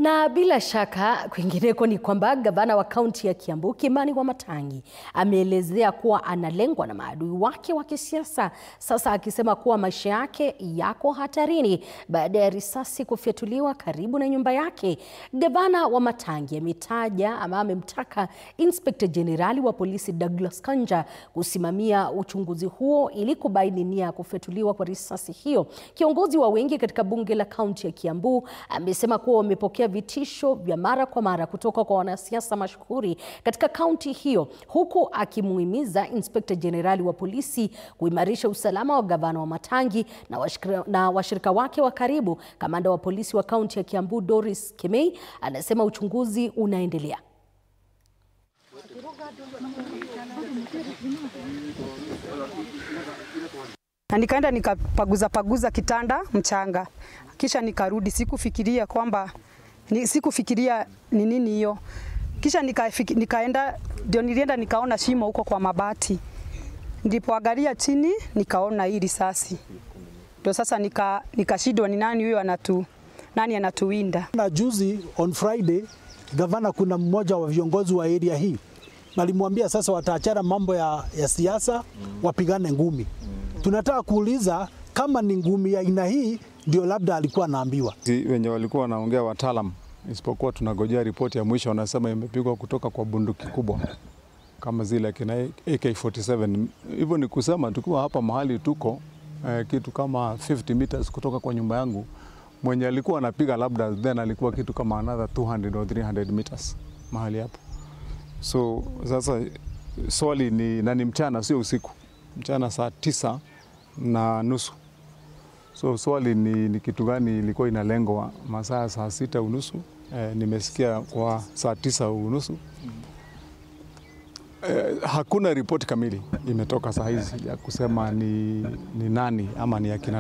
Na bila shaka kwingineko ni kwamba gavana wa kaunti ya Kiambu Kimani Wamatangi ameelezea kuwa analengwa na maadui wake wa kisiasa, sasa akisema kuwa maisha yake yako hatarini baada ya risasi kufyatuliwa karibu na nyumba yake. Gavana Wamatangi amemtaka Inspector Generali wa polisi Douglas Kanja kusimamia uchunguzi huo ili kubaini nia ya kufyatuliwa kwa risasi hiyo. Kiongozi wa wengi katika bunge la kaunti ya Kiambu amesema kuwa wamepokea vitisho vya mara kwa mara kutoka kwa wanasiasa mashuhuri katika kaunti hiyo, huku akimuhimiza Inspector Generali wa polisi kuimarisha usalama wa gavana Wamatangi na washirika wake wa karibu. Kamanda wa polisi wa kaunti ya Kiambu Doris Kemei anasema uchunguzi unaendelea. Na nikaenda nikapaguza kitanda mchanga, kisha nikarudi. Sikufikiria ni nini hiyo. Kisha nilienda nikaona shimo huko kwa mabati. Nilipoangalia chini nikaona hii risasi. Ndio sasa nikashindwa ni nani huyo nani anatuwinda. Na juzi on Friday gavana, kuna mmoja wa viongozi wa area hii alimwambia sasa wataachana mambo ya siasa, wapigane ngumi. Tunataka kuuliza kama ni ngumi ya aina hii ndio labda alikuwa anaambiwa. Wenye walikuwa wanaongea wataalamu, isipokuwa tunagojea ripoti ya mwisho. Wanasema imepigwa kutoka kwa bunduki kubwa kama zile kina AK47. Hivyo ni kusema tukiwa hapa mahali tuko kitu kama 50 meters kutoka kwa nyumba yangu, mwenye alikuwa anapiga labda then alikuwa kitu kama another 200 or 300 meters mahali hapo. So sasa swali ni mchana, sio usiku. Mchana saa 9:30. So swali ni kitu gani ilikuwa inalengwa masaa saa 6:30. Nimesikia kwa saa 9:30. Hakuna ripoti kamili imetoka saa hizi ya kusema ni nani ama ni akina